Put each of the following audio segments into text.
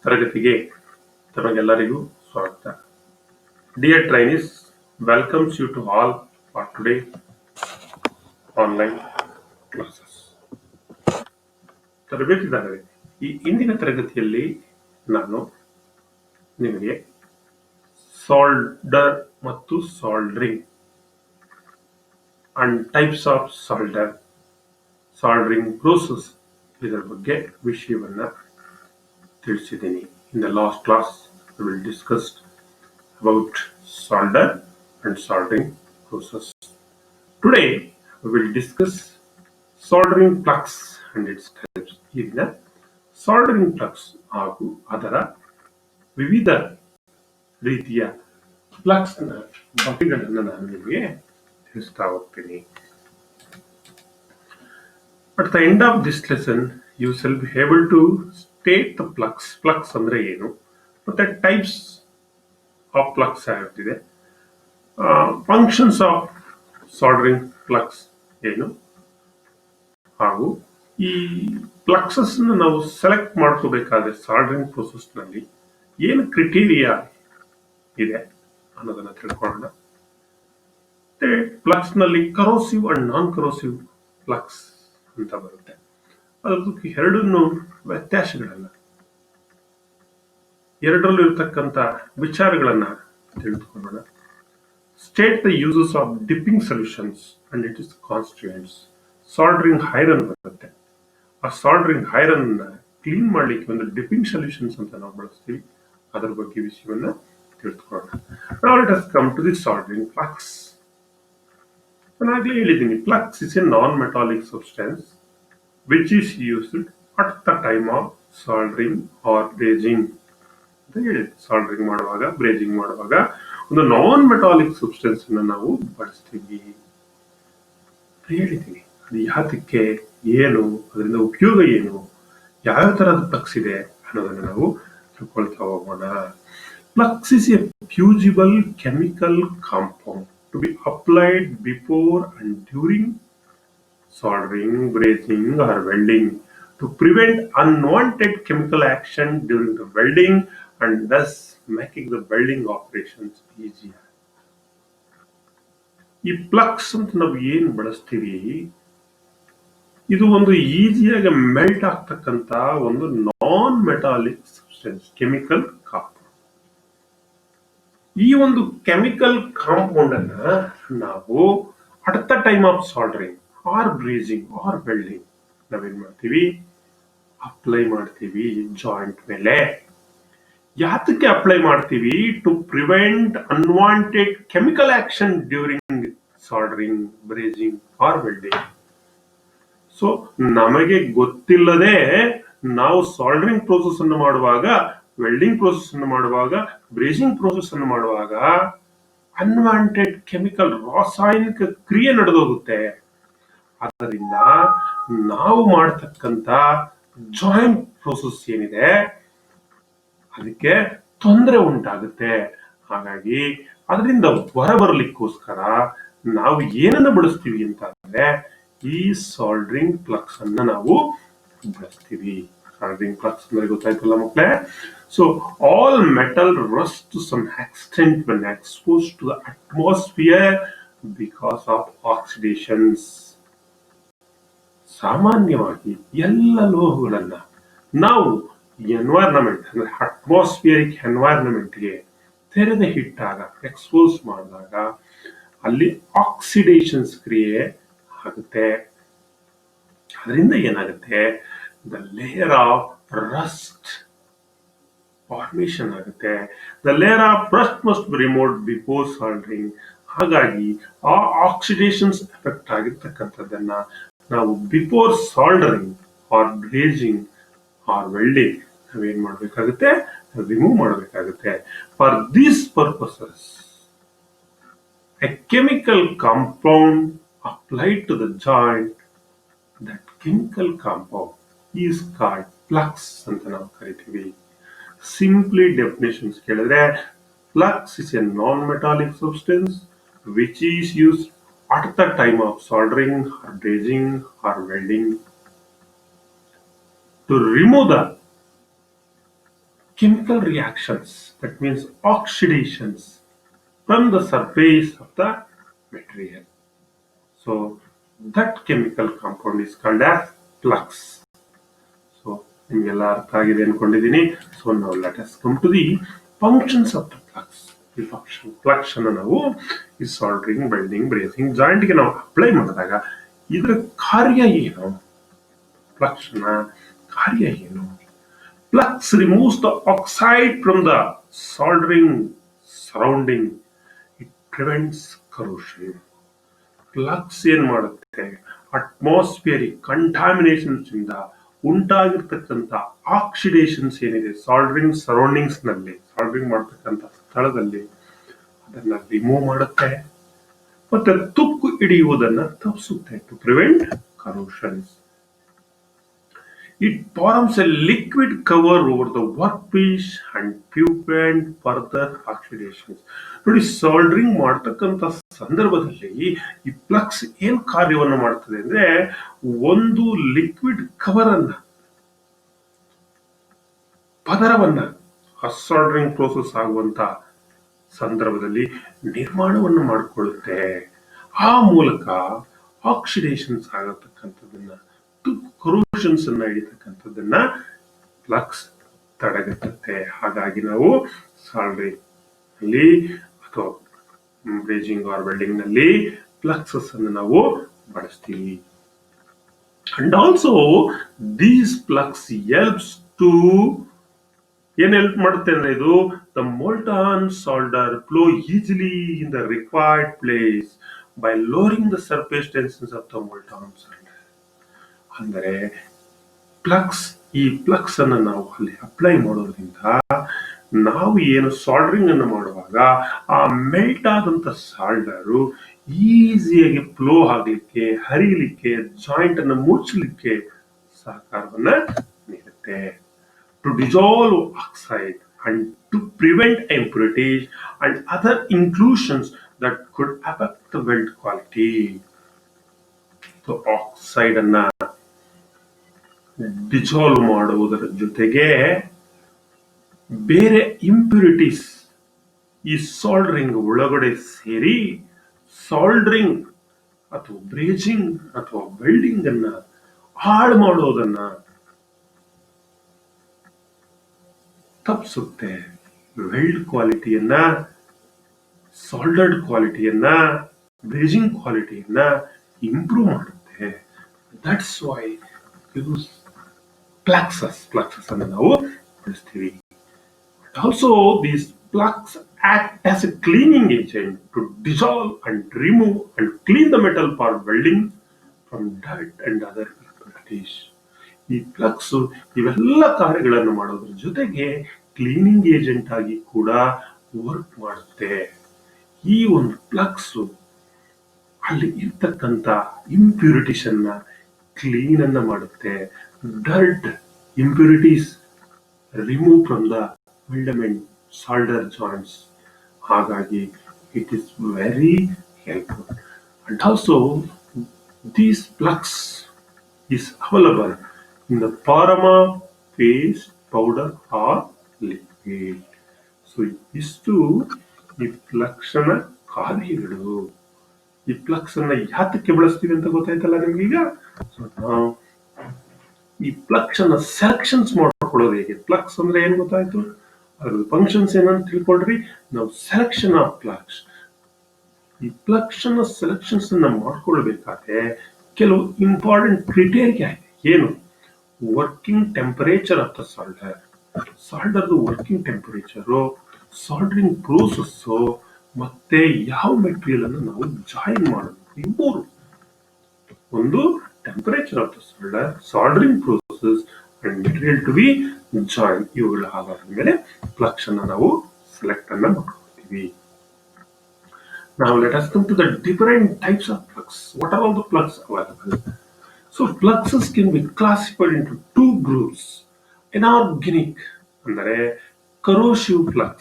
ತರಗತಿಗೆ ತಮಗೆಲ್ಲರಿಗೂ ಸ್ವಾಗತ. Dear trainees, welcomes you to all for today online classes. ತರಬೇತಿದಾರರೇ, ಈ ಇಂದಿನ ತರಗತಿಯಲ್ಲಿ ನಾನು ನಿಮಗೆ ಸಾಲ್ಡರ್ ಮತ್ತು soldering and types of soldering process ಇದರ ಬಗ್ಗೆ ವಿಷಯವನ್ನ ತಿಳಿಸಿದ್ದೀನಿ. In the last class, we will discuss about solder and soldering process. Today, we will discuss soldering plugs and its types. ಈಗ soldering plugs ಹಾಗೂ ಅದರ ವಿವಿಧ ರೀತಿಯ ಪ್ಲಗ್ಸ್ ನ ಬಗೆಗಳನ್ನು ನಾನು ನಿಮಗೆ ತಿಳಿಸ್ತಾ ಹೋಗ್ತೀನಿ. At the end of this lesson, you shall be able to state the plugs. Plugs ಅಂದ್ರೆ ಏನು, ಮತ್ತೆ ಟೈಪ್ಸ್ ಆಫ್ ಪ್ಲಗ್ಸ್ ಯಾವ್ದಿದೆ, ಫಂಕ್ಷನ್ಸ್ ಆಫ್ ಸಾಲ್ಡರಿಂಗ್ ಪ್ಲಗ್ಸ್ ಏನು, ಹಾಗೂ ಈ ಪ್ಲಗ್ಸಸ್ ನಾವು ಸೆಲೆಕ್ಟ್ ಮಾಡ್ಕೋಬೇಕಾದ್ರೆ ಸಾಲ್ಡರಿಂಗ್ ಪ್ರೋಸೆಸ್ ನಲ್ಲಿ ಏನು ಕ್ರಿಟೀರಿಯಾ ಇದೆ ಅನ್ನೋದನ್ನ ತಿಳ್ಕೊಳ್ಳೋಣ. ಮತ್ತೆ ಪ್ಲಗ್ಸ್ ನಲ್ಲಿ corrosive and non corrosive plugs ಅಂತ ಬರುತ್ತೆ. ಅದಕ್ಕೆ ಎರಡನ್ನು ವ್ಯತ್ಯಾಸಗಳನ್ನ, ಎರಡರಲ್ಲೂ ಇರತಕ್ಕಂತ ವಿಚಾರಗಳನ್ನ ತಿಳಿದುಕೊಳ್ಳೋಣ. State the uses of dipping solutions and it is constituents. Soldering iron ಬರುತ್ತೆ. ಆ ಸಾಲ್ಡರಿಂಗ್ ಐರನ್ ಕ್ಲೀನ್ ಮಾಡ್ಲಿಕ್ಕೆ ಒಂದು ಡಿಪ್ಪಿಂಗ್ ಸೊಲ್ಯೂಷನ್ಸ್ ಅಂತ ನಾವು ಬಳಸ್ತೀವಿ. ಅದರ ಬಗ್ಗೆ ವಿಷಯವನ್ನ ತಿಳಿದುಕೊಳ್ಳೋಣ. Now let us come to the soldering plugs. ನಾನಾಗ್ಲೇ ಹೇಳಿದ್ದೀನಿ, plugs is a non-metallic substance which is used at the time of soldering or brazing ಅಂತ ಹೇಳಿದೆ. ಸಾಲ್ಡರಿಂಗ್ ಮಾಡುವಾಗ, ಬ್ರೇಜಿಂಗ್ ಮಾಡುವಾಗ ಒಂದು ನಾನ್ ಮೆಟಾಲಿಕ್ ಸಬ್ಸ್ಟೆನ್ಸ್ ಅನ್ನ ನಾವು ಬಳಸ್ತೀವಿ ಅಂತ ಹೇಳಿದ್ದೀನಿ. ಅದು ಯಾತಕ್ಕೆ, ಏನು, ಅದರಿಂದ ಉಪಯೋಗ ಏನು, ಯಾವ ತರಹದ ಪ್ಲಗ್ಸ್ ಇದೆ ಅನ್ನೋದನ್ನ ನಾವು ತಿಳ್ಕೊಳ್ತಾ ಹೋಗೋಣ. Flux is a fusible chemical compound to be applied before and during soldering, brazing or welding to prevent unwanted chemical action during the welding and thus making the welding operations easier. ಈ plugs ಅಂತ ನಾವು ಏನ್ ಬಳಸ್ತೀವಿ, ಇದು ಒಂದು ಈಸಿಯಾಗಿ melt ಆಗ್ತಕ್ಕಂತ ಒಂದು non metallic substance, chemical compound. ಈ ಒಂದು ಕೆಮಿಕಲ್ ಕಾಂಪೌಂಡ್ ಅನ್ನ ನಾವು at the time of soldering or brazing or welding ನಾವೇನ್ ಮಾಡ್ತೀವಿ, ಅಪ್ಲೈ ಮಾಡ್ತೀವಿ ಜಾಯಿಂಟ್ ಮೇಲೆ. ಯಾತಕ್ಕೆ ಅಪ್ಲೈ ಮಾಡ್ತೀವಿ? To prevent unwanted chemical action during soldering, brazing or welding. So ನಮಗೆ ಗೊತ್ತಿಲ್ಲದೆ ನಾವು ಸಾಲ್ಡರಿಂಗ್ ಪ್ರೋಸೆಸ್ ಅನ್ನು ಮಾಡುವಾಗ, ವೆಲ್ಡಿಂಗ್ ಪ್ರೋಸೆಸ್ ಅನ್ನು ಮಾಡುವಾಗ, ಬ್ರೇಜಿಂಗ್ ಪ್ರೋಸೆಸ್ ಅನ್ನು ಮಾಡುವಾಗ ಅನ್ವಾಂಟೆಡ್ ಕೆಮಿಕಲ್, ರಾಸಾಯನಿಕ ಕ್ರಿಯೆ ನಡೆದೋಗುತ್ತೆ. ಆದ್ದರಿಂದ ನಾವು ಮಾಡತಕ್ಕಂತ ಜಾಯಿಂಟ್ ಪ್ರೋಸೆಸ್ ಏನಿದೆ ಅದಕ್ಕೆ ತೊಂದರೆ ಉಂಟಾಗುತ್ತೆ. ಹಾಗಾಗಿ ಅದರಿಂದ ಹೊರಬರಲಿಕ್ಕೋಸ್ಕರ ನಾವು ಏನನ್ನ ಬಳಸ್ತೀವಿ ಅಂತ ಅಂದ್ರೆ ಈ ಸಾಲ್ಡರಿಂಗ್ ಪ್ಲಗ್ಸ್ ಅನ್ನ ನಾವು ಬಳಸ್ತೀವಿ. ಸಾಲ್ಡರಿಂಗ್ ಪ್ಲಗ್ಸ್ ಅಂದ್ರೆ ಗೊತ್ತಾಯ್ತಲ್ಲ ಮಕ್ಕಳೇ? So all metal rust to some extent when expose to the atmosphere because of oxidations. ಸಾಮಾನ್ಯವಾಗಿ ಎಲ್ಲ ಲೋಹಗಳನ್ನ ನಾವು ಎನ್ವೈರನ್ಮೆಂಟ್ ಅಂದ್ರೆ ಅಟ್ಮಾಸ್ಫಿಯರಿಕ್ ಎನ್ವೈರನ್ಮೆಂಟ್ಗೆ ತೆರೆದ ಹಿಟ್ಟಾಗ, ಎಕ್ಸ್ಪೋಸ್ ಮಾಡಿದಾಗ ಅಲ್ಲಿ ಆಕ್ಸಿಡೇಷನ್ಸ್ ಕ್ರಿಯೆ ಆಗುತ್ತೆ. ಅದರಿಂದ ಏನಾಗುತ್ತೆ, the layer of rust formation ಆಗುತ್ತೆ. The layer of rust must be removed before soldering. ಹಾಗಾಗಿ ಆ ಆಕ್ಸಿಡೇಷನ್ಸ್ ಎಫೆಕ್ಟ್ ಆಗಿರ್ತಕ್ಕಂಥದ್ದನ್ನ ನಾವು before soldering or brazing or welding ನಾವೇನ್ ಮಾಡಬೇಕಾಗುತ್ತೆ, ರಿಮೂವ್ ಮಾಡಬೇಕಾಗುತ್ತೆ. For these purposes a chemical compound applied to the joint, that chemical compound is called plugs ಅಂತ ನಾವು ಕರಿತೀವಿ. ಸಿಂಪ್ಲಿ ಡೆಫಿನೇಷನ್ಸ್ ಕೇಳಿದ್ರೆ, flux is a non-metallic substance which is used at the time of soldering or brazing or welding to remove the chemical reactions, that means oxidations from the surface of the material. So that chemical compound is called as flux. So ನಿಮಗೆಲ್ಲ ಅರ್ಥ ಆಗಿದೆ ಅನ್ಕೊಂಡಿದ್ದೀನಿ. So ನಾವು let us come to the functions of the flux. ಈ flux ಅನ್ನು ನಾವು ಈ soldering, welding, bracing ಜಾಯಿಂಟ್ಗೆ ನಾವು ಅಪ್ಲೈ ಮಾಡಿದಾಗ ಇದರ ಕಾರ್ಯ ಏನು? ಫ್ಲಕ್ಸ್ ನ ಕಾರ್ಯ ಏನು? Flux removes the oxide from the soldering surrounding. It prevents corrosion. Flux ಏನ್ ಮಾಡುತ್ತೆ? ಅಟ್ಮಾಸ್ಫಿಯರಿಕ್ ಕಂಟಾಮಿನೇಷನ್ಸ್ ಇಂದ ಉಂಟಾಗಿರ್ತಕ್ಕಂಥ ಆಕ್ಸಿಡೇಷನ್ಸ್ ಏನಿದೆ ಸಾಲ್ಡರಿಂಗ್ ಸರೌಂಡಿಂಗ್ಸ್ ನಲ್ಲಿ, ಸಾಲ್ಡರಿಂಗ್ ಮಾಡತಕ್ಕಂಥ ಸ್ಥಳದಲ್ಲಿ ಅದನ್ನ ರಿಮೂವ್ ಮಾಡುತ್ತೆ ಮತ್ತೆ ತುಕ್ಕು ಹಿಡಿಯುವುದನ್ನ ತಪ್ಪಿಸುತ್ತೆ. To prevent corrosions. It forms a liquid cover over the workpiece and prevent further oxidations. ನೋಡಿ, ಸಾಲ್ಡರಿಂಗ್ ಮಾಡತಕ್ಕಂಥ ಸಂದರ್ಭದಲ್ಲಿ ಈ ಫ್ಲಕ್ಸ್ ಏನ್ ಕಾರ್ಯವನ್ನು ಮಾಡ್ತದೆ ಅಂದ್ರೆ, ಒಂದು ಲಿಕ್ವಿಡ್ ಕವರ್ ಅನ್ನ, ಪದರವನ್ನ ಸಾಲ್ಡರಿಂಗ್ ಪ್ರೋಸೆಸ್ ಆಗುವಂತ ಸಂದರ್ಭದಲ್ಲಿ ನಿರ್ಮಾಣವನ್ನು ಮಾಡಿಕೊಳ್ಳುತ್ತೆ. ಆ ಮೂಲಕ ಆಕ್ಸಿಡೇಷನ್ಸ್ ಆಗತಕ್ಕಂಥದ್ದನ್ನ, ಕರೋಷನ್ಸ್ ಅನ್ನ ಹಿಡಿತಕ್ಕಂಥದ್ದನ್ನ ಫ್ಲಕ್ಸ್ ತಡೆಗಟ್ಟುತ್ತೆ. ಹಾಗಾಗಿ ನಾವು ಸಾಲ್ಡರಿಂಗ್ ನಲ್ಲಿ ಅಥವಾ ಬ್ರೇಜಿಂಗ್ ಆರ್ ವೆಲ್ಡಿಂಗ್ ನಲ್ಲಿ ಫ್ಲಕ್ಸಸ್ ಅನ್ನು ನಾವು ಬಳಸ್ತೀವಿ. And also these flux helps to, ಏನ್ ಹೆಲ್ಪ್ ಮಾಡುತ್ತೆ ಅಂದ್ರೆ ಇದು, the molten solder flow easily in the required place by lowering the surface tensions of the molten solder. ಅಂದರೆ ಈ ಫ್ಲಕ್ಸ್ ಅನ್ನು ನಾವು ಅಲ್ಲಿ ಅಪ್ಲೈ ಮಾಡೋದ್ರಿಂದ ನಾವು ಏನು ಸಾಲ್ಡರಿಂಗ್ ಅನ್ನು ಮಾಡುವಾಗ ಆ ಮೆಲ್ಟ್ ಆದಂತ ಸಾಲ್ಡರು ಈಸಿಯಾಗಿ ಫ್ಲೋ ಆಗ್ಲಿಕ್ಕೆ, ಹರಿಯಲಿಕ್ಕೆ, ಜಾಯಿಂಟ್ ಅನ್ನು ಮುಚ್ಚಲಿಕ್ಕೆ ಸಹಕಾರವನ್ನ ನೀಡುತ್ತೆ. To dissolve oxide and to prevent impurities and other inclusions that could affect the weld quality. Oxide ಅನ್ನ ಡಿಸಾಲ್ವ್ ಮಾಡುವುದರ ಜೊತೆಗೆ ಬೇರೆ ಇಂಪ್ಯೂರಿಟೀಸ್ ಈ ಸಾಲ್ಡರಿಂಗ್ ಒಳಗಡೆ ಸೇರಿ ಸಾಲ್ಡರಿಂಗ್ ಅಥವಾ ಬ್ರೇಜಿಂಗ್ ಅಥವಾ ವೆಲ್ಡಿಂಗ್ ಅನ್ನ ಹಾಳು ಮಾಡೋದನ್ನ ತಪ್ಪಿಸುತ್ತೆ. ವೆಲ್ಡ್ ಕ್ವಾಲಿಟಿಯನ್ನ, ಸಾಲ್ಡರ್ಡ್ ಕ್ವಾಲಿಟಿಯನ್ನ, ಬ್ರೇಜಿಂಗ್ ಕ್ವಾಲಿಟಿಯನ್ನ ಇಂಪ್ರೂವ್ ಮಾಡುತ್ತೆ. ದಟ್ಸ್ ವೈ ಯೂಸ್ ಫ್ಲಕ್ಸಸ್ ಅನ್ನು ನಾವು ಬಳಸ್ತೀವಿ. Also these flux act as a cleaning agent to dissolve and remove and clean the metal for welding from dirt and other impurities. ಈ flux ಇವೆಲ್ಲ ಕಾರ್ಯಗಳನ್ನು ಮಾಡೋದ್ರ ಜೊತೆಗೆ ಕ್ಲೀನಿಂಗ್ ಏಜೆಂಟ್ ಆಗಿ ಕೂಡ ವರ್ಕ್ ಮಾಡುತ್ತೆ. ಈ ಒಂದು ಫ್ಲಕ್ಸ್ ಅಲ್ಲಿ ಇರ್ತಕ್ಕಂಥ ಇಂಪ್ಯೂರಿಟೀಸ್ ಅನ್ನ ಕ್ಲೀನ್ ಅನ್ನ ಮಾಡುತ್ತೆ. Dirt, impurities remove from the filament solder joints. ಹಾಗಾಗಿ it is very helpful. And also this flux is available in the form of paste, powder or liquid. So ಇಷ್ಟು ಈ ಫ್ಲಕ್ಸ್ ನ ಕಾರ್ಯಗಳು. ಈ ಫ್ಲಕ್ಸ್ ಅನ್ನ ಯಾತಕ್ಕೆ ಬಳಸ್ತೀವಿ ಅಂತ ಗೊತ್ತಾಯ್ತಲ್ಲ ನಿಮ್ಗೀಗ. ಸೊ ನಾವು ಈ ಫ್ಲಕ್ಸ್ ಅನ್ನ ಸೆಲೆಕ್ಷನ್ಸ್ ಮಾಡ್ಕೊಳ್ಳೋದು ಹೇಗೆ? ಫ್ಲಕ್ಸ್ ಅಂದ್ರೆ ಏನ್ ಗೊತ್ತಾಯ್ತು, ಅದ್ರ ಫಂಕ್ಷನ್ಸ್ ಏನಂತ ತಿಳ್ಕೊಳ್ರಿ. ನಾವು ಸೆಲೆಕ್ಷನ್ ಆಫ್ ಫ್ಲಕ್ಸ್, ಈ ಫ್ಲಕ್ಸ್ ಅನ್ನ ಸೆಲೆಕ್ಷನ್ಸ್ ಅನ್ನ ಮಾಡ್ಕೊಳ್ಬೇಕಾದ್ರೆ ಕೆಲವು ಇಂಪಾರ್ಟೆಂಟ್ ಕ್ರಿಟೇರಿಯಾ ಇದೆ. ಏನು? Working temperature of the solder, ಸಾಲ್ಡರ್ದು ವರ್ಕಿಂಗ್ ಟೆಂಪರೇಚರು, ಸಾಲ್ಡರಿಂಗ್ ಪ್ರೋಸೆಸ್, ಮತ್ತೆ ಯಾವ ಮೆಟೀರಿಯಲ್ ಅನ್ನು ನಾವು ಜಾಯಿನ್ ಮಾಡೋದು. ಈ ಮೂರು, ಒಂದು temperature of the solder, soldering process and material to be join. ಇವುಗಳ ಆಧಾರದ ಮೇಲೆ ಫ್ಲಕ್ಸ್ ಅನ್ನ ನಾವು ಸೆಲೆಕ್ಟ್ ಅನ್ನ ಮಾಡ್ಕೊಳ್ತೀವಿ. Now let us come to the different types of flux. What are all the flux available? So fluxes can be classified into two groups. Inorganic ಅಂದರೆ corrosive flux,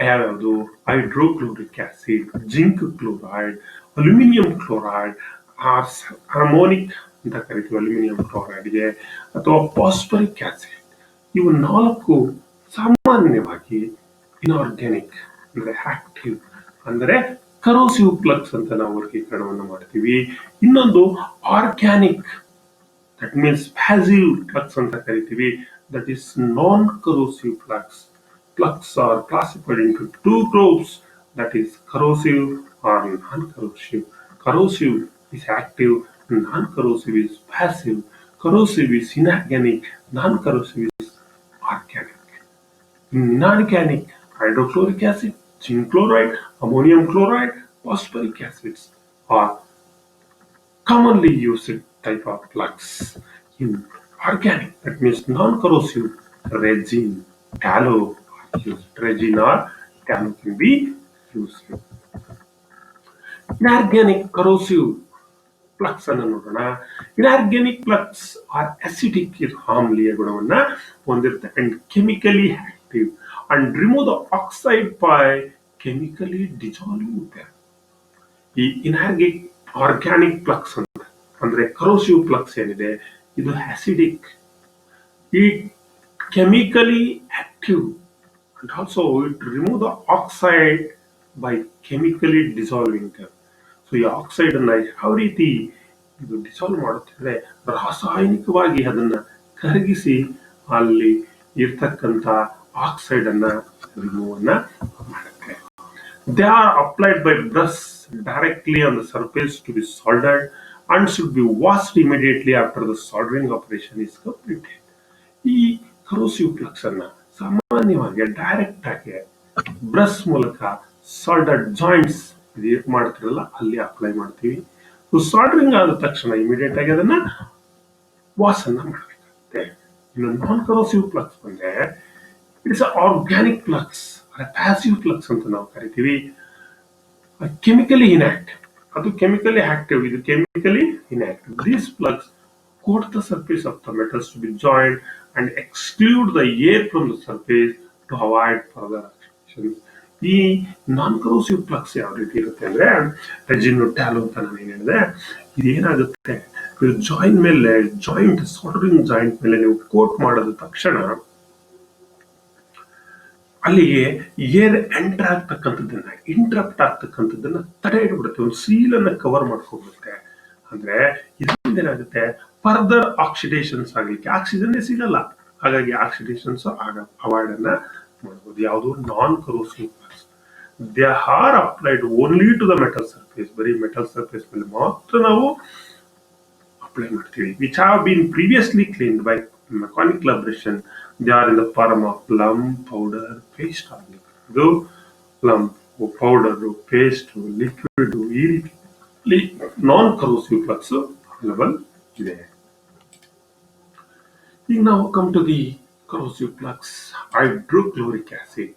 ಯಾವ್ಯಾವುದು? Hydrochloric acid, zinc chloride, aluminium chloride, ammoniac ಅಂತ ಕರಿತೀವಿ aluminium ಕ್ಲೋರೈಡ್ಗೆ, ಅಥವಾ phosphoric acid. ಇವು ನಾಲ್ಕು ಸಾಮಾನ್ಯವಾಗಿ inorganic ಅಂದ್ರೆ active ಅಂದರೆ ಕರೋಸಿವ್ ಪ್ಲಗ್ಸ್ ಅಂತ ನಾವು ವರ್ಗೀಕರಣವನ್ನು ಮಾಡ್ತೀವಿ. ಇನ್ನೊಂದು organic, that means passive plugs ಅಂತ ಕರಿತೀವಿ. That is non corrosive plugs. Plugs are classified into two groups, that is corrosive or non-corrosive. Corrosive is active, non-corrosive is passive. Corrosive is inorganic, non-corrosive is organic. Inorganic, hydrochloric acid, zinc chloride, ammonium chloride, phosphoric acids are commonly used type of plugs. In organic, that means non-corrosive, resin, tallow are used. Resin or tallow can be used. Inorganic corrosive plugs ಅನ್ನು ನೋಡೋಣ. Inorganic plugs R acidic, ಆಮ್ಲೀಯ ಗುಣವನ್ನ ಹೊಂದಿರುತ್ತೆ and chemically active and remove the oxide by chemically dissolving them. ಈ organic plugs ಅಂದ್ರೆ corrosive plugs ಏನಿದೆ ಇದು acidic, ಈ chemically active and also it remove the oxide by chemically dissolving them. So ಈ oxide ಅನ್ನ ಯಾವ ರೀತಿ ಇದು ಡಿಸಾಲ್ವ್ ಮಾಡುತ್ತಿದ್ರೆ ರಾಸಾಯನಿಕವಾಗಿ ಅದನ್ನ ಕರಗಿಸಿ ಅಲ್ಲಿ ಇರ್ತಕ್ಕಂಥ ಆಕ್ಸೈಡ್ ಅನ್ನ ರಿಮೂವ್ ಅನ್ನ ಮಾಡುತ್ತೆ. They are applied by brush directly on the surface to be soldered and should be washed immediately after the soldering operation is completed. ಈ ಕರೋಸಿವ್ ಪ್ಲಗ್ಸ್ ಅನ್ನ ಸಾಮಾನ್ಯವಾಗಿ ಡೈರೆಕ್ಟ್ ಆಗಿ ಬ್ರಷ್ ಮೂಲಕ ಸಾಲ್ಡರ್ಡ್ ಜಾಯಿಂಟ್ಸ್ ಮಾಡ್ತಿರಲ್ಲ ಅಲ್ಲಿ ಅಪ್ಲೈ ಮಾಡ್ತೀವಿ. ಸಾಲ್ಡರಿಂಗ್ ಆದ ತಕ್ಷಣ ಇಮಿಡಿಯೇಟ್ ಆಗಿ ಅದನ್ನ ವಾಶ್ ಅನ್ನ ಮಾಡಬೇಕಾಗುತ್ತೆ. ಇನ್ನು ನಾನ್ ಕರೋಸಿವ್ ಪ್ಲಗ್ಸ್ ಬಂದ್ರೆ it's organic plugs, passive plugs ಅಂತ ನಾವು ಕರಿತೀವಿ. ಕೆಮಿಕಲಿ ಇನ್ಆಕ್ಟಿವ್, ಅದು ಕೆಮಿಕಲಿ ಆಕ್ಟಿವ್, ಇದು chemically inactive. These plugs coat the surface of the metals to be joined and exclude the air from the surface to avoid further oxidation. ಈ ನಾನ್ corrosive plugs ಯಾವ ರೀತಿ ಇರುತ್ತೆ ಅಂದ್ರೆ ರೆಜಿನ್ ಟ್ಯಾಲೋ ಅಂತ ನಾನು ಏನ್ ಹೇಳಿದೆ, ಇದೇನಾಗುತ್ತೆ ಇದು ಜಾಯಿಂಟ್ ಮೇಲೆ, ಜಾಯಿಂಟ್ ಸಾಲ್ಡರಿಂಗ್ ಜಾಯಿಂಟ್ ಮೇಲೆ ನೀವು ಕೋಟ್ ಮಾಡಿದ ತಕ್ಷಣ ಅಲ್ಲಿಗೆ ಏರ್ ಎಂಟರ್ ಆಗ್ತಕ್ಕಂಥದ್ದನ್ನ, ಇಂಟ್ರಪ್ಟ್ ಆಗ್ತಕ್ಕಂಥದ್ದನ್ನ ತಡೆ ಇಡ್ಬಿಡುತ್ತೆ, ಒಂದು ಸೀಲ್ ಅನ್ನ ಕವರ್ ಮಾಡ್ಕೊಂಡ್ಬಿಡುತ್ತೆ. ಅಂದ್ರೆ ಇದರಿಂದ ಏನಾಗುತ್ತೆ ಫರ್ದರ್ ಆಕ್ಸಿಡೇಷನ್ಸ್ ಆಗ್ಲಿಕ್ಕೆ ಆಕ್ಸಿಜನ್ ಸಿಗಲ್ಲ, ಹಾಗಾಗಿ ಆಕ್ಸಿಡೇಷನ್ಸ್ ಅವಾಯ್ಡ್ ಅನ್ನ ಮಾಡಬಹುದು. ಯಾವುದು non corrosive flux. They are applied only to the metal surface, ಬರೀ ಮೆಟಲ್ ಸರ್ಫೇಸ್ ಮೇಲೆ ಮಾತ್ರ ನಾವು ಅಪ್ಲೈ ಮಾಡ್ತೀವಿ. Which have been previously cleaned by mechanical abrasion. They are in the form of lump, powder, paste ಆಗಲಿ. ಇದು lump, powder, paste, liquid, ಈ ರೀತಿ ನಾನ್ corrosive plugs available ಇದೆ. ಈಗ ನಾವು come to the corrosive plugs. Hydrochloric acid.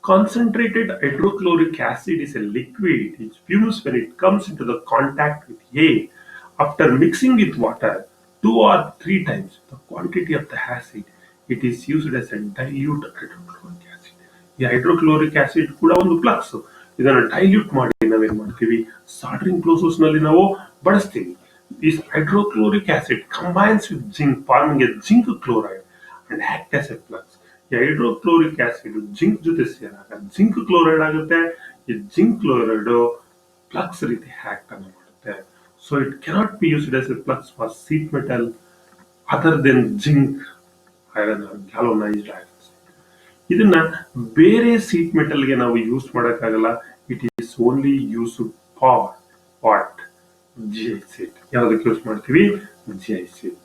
Concentrated hydrochloric acid is a liquid which fumes when it comes into the contact with air. After mixing with water 2 or 3 times the quantity of the acid, it is used as a dilute hydrochloric acid. ಈ hydrochloric acid ಕೂಡ ಒಂದು plugs. ಇದನ್ನ dilute ಮಾಡಿ ನಾವೇನ್ ಮಾಡ್ತೀವಿ, soldering process ನಲ್ಲಿ ನಾವು ಬಳಸ್ತೀವಿ. This hydrochloric acid combines with zinc, forming a zinc chloride and act as a flux. ಈ ಹೈಡ್ರೋಕ್ಲೋರಿಕ್ ಆಸಿಡ್ ಜಿಂಕ್ ಜೊತೆ ಸೇರಾಗ ಜಿಂಕ್ ಕ್ಲೋರೈಡ್ ಆಗುತ್ತೆ. ಈ ಜಿಂಕ್ ಕ್ಲೋರೈಡ್ ಫ್ಲಕ್ಸ್ ರೀತಿ ಆಕ್ಟ್ ಅನ್ನು ಮಾಡುತ್ತೆ. So it cannot be used as a flux for sheet metal other than zinc, iron, galvanised iron. ಇದನ್ನ ಬೇರೆ ಶೀಟ್ ಮೆಟಲ್ಗೆ ನಾವು ಯೂಸ್ ಮಾಡೋಕ್ಕಾಗಲ್ಲ. It is only use for what, GI side. ಯಾವುದಕ್ಕೆ ಯೂಸ್ ಮಾಡ್ತೀವಿ, ಜಿಐಸೈಡ್.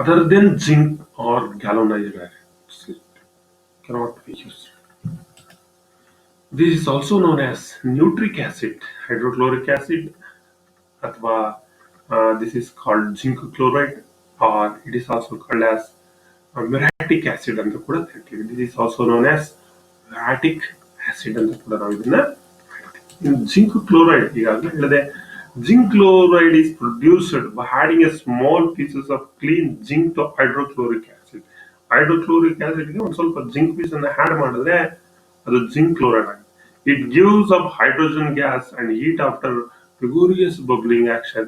Other than zinc or galvanized iron cannot be used. This is also known as nitric acid, hydrochloric acid, ಅಥವಾ this is called zinc chloride, or it is also called as muriatic acid ಅಂತ ಕೂಡ ಕರಿತೀವಿ. This is also known as muriatic acid ಅಂತ ಕೂಡ ನಾವು ಇದನ್ನ ಕರಿತೀವಿ. zinc chloride ಈಗಾಗಲೇ ಹೇಳಿದೆ. Zinc chloride is produced by adding a small pieces of clean zinc to hydrochloric acid. Hydrochloric acid ಗೆ ಒಂದು ಸ್ವಲ್ಪ ಜಿಂಕ್ ಪೀಸ್ ಅನ್ನ ಆಡ್ ಮಾಡಿದ್ರೆ ಅದು ಜಿಂಕ್ ಕ್ಲೋರೈಡ್ ಆಗುತ್ತೆ. It gives up hydrogen gas and heat after vigorous bubbling action,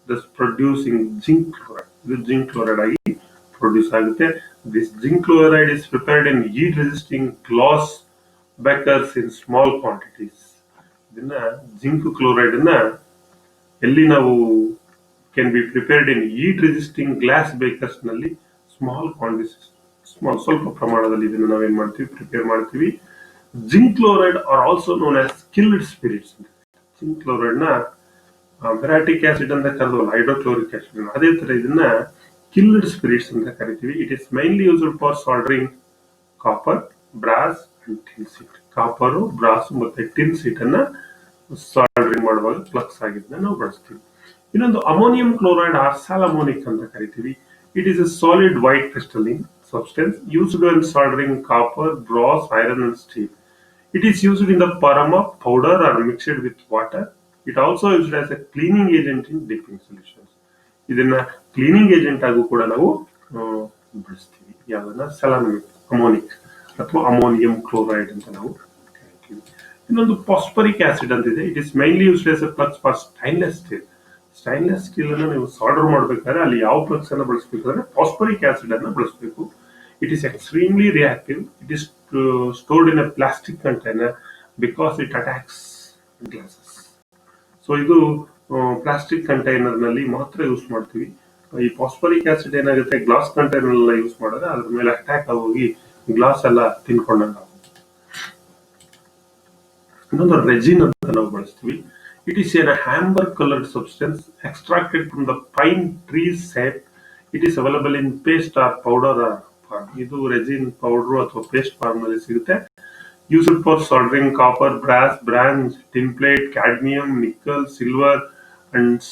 thus producing zinc chloride. ಇದು zinc chloride ಆಗಿ produce ಆಗುತ್ತೆ. This zinc chloride is prepared in heat-resisting glass beakers in small quantities. ಇದನ್ನ zinc chloride ಅನ್ನ ಎಲ್ಲಿ ನಾವು can be prepared in heat resisting glass beakers ನಲ್ಲಿ small quantities ಸ್ವಲ್ಪ ಪ್ರಮಾಣದಲ್ಲಿ ಇದನ್ನು ನಾವೇನ್ ಮಾಡ್ತೀವಿ ಪ್ರಿಪೇರ್ ಮಾಡ್ತೀವಿ. Zinc chloride are also known as killed spirits. Zinc chloride ನ ಫೆರಾಟಿಕ್ ಆಸಿಡ್ ಅಂತ ಕರೆದವಲ್ಲ, ಹೈಡ್ರೋಕ್ಲೋರಿಕ್ ಆಸಿಡ್, ಅದೇ ತರ ಇದನ್ನ ಕಿಲ್ಡ್ ಸ್ಪಿರಿಟ್ಸ್ ಅಂತ ಕರಿತೀವಿ. It is mainly used for soldering copper, brass and tin seat. Copper, brass ಮತ್ತೆ ಟಿನ್ ಸೀಟ್ ಅನ್ನ ಸಾಲ್ಡರಿಂಗ್ ಮಾಡುವಾಗ ಫ್ಲಕ್ಸ್ ಆಗಿದ್ದನ್ನ ನಾವು ಬಳಸ್ತೀವಿ. ಇನ್ನೊಂದು ಅಮೋನಿಯಂ ಕ್ಲೋರೈಡ್ ಆರ್ ಸಾಲಮೋನಿಕ್ ಅಂತ ಕರಿತೀವಿ. It is A solid white crystalline substance used when soldering copper, brass, iron and steel. It is used in the form of powder or mixed with water. It also used as a cleaning agent in dipping solutions. ಇದನ್ನ cleaning agent ಆಗು ಕೂಡ ನಾವು ಬಳಸ್ತೀವಿ. ಯಾವ್ದನ್ನ ಸೆಲಾಮಿಕ್ ಅಮೋನಿಕ್ ಅಥವಾ ammonium chloride ಅಂತ ನಾವು ಕರಿತೀವಿ. ಇನ್ನೊಂದು ಫಾಸ್ಫರಿಕ್ ಆಸಿಡ್ ಅಂತ ಇದೆ. It is mainly used as a flux for stainless steel. Stainless steel ಅನ್ನು ನೀವು ಸಾಲ್ಡರ್ ಮಾಡಬೇಕಾದ್ರೆ ಅಲ್ಲಿ ಯಾವ ಫ್ಲಕ್ಸ್ ಅನ್ನು ಬಳಸಬೇಕಾದ್ರೆ ಫಾಸ್ಫರಿಕ್ ಆಸಿಡ್ ಅನ್ನು ಬಳಸಬೇಕು. It is extremely reactive. It is stored in a plastic container because it attacks glasses. So ಇದು plastic container ನಲ್ಲಿ ಮಾತ್ರ ಯೂಸ್ ಮಾಡ್ತೀವಿ. ಈ ಫಾಸ್ಫರಿಕ್ ಆಸಿಡ್ ಏನಾಗುತ್ತೆ, ಗ್ಲಾಸ್ ಕಂಟೈನರ್ ಎಲ್ಲ ಯೂಸ್ ಮಾಡಿದ್ರೆ ಅದ್ರ ಮೇಲೆ ಅಟ್ಯಾಕ್ ಆಗೋಗಿ ಗ್ಲಾಸ್ ಎಲ್ಲ ತಿನ್ಕೊಂಡಂಗ. ಇನ್ನೊಂದು ರೆಜಿನ್ ಅಂತ ನಾವು ಬಳಸ್ತೀವಿ. It is an amber colored substance extracted from the pine tree sap. It is available in paste or powder or form. ಇದು ರೆಜಿನ್ ಪೌಡರ್ ಅಥವಾ ಪೇಸ್ಟ್ ಫಾರ್ಮ್ ನಲ್ಲಿ ಸಿಗುತ್ತೆ. Used for soldering copper, brass, bronze, tin plate, cadmium, nickel, silver and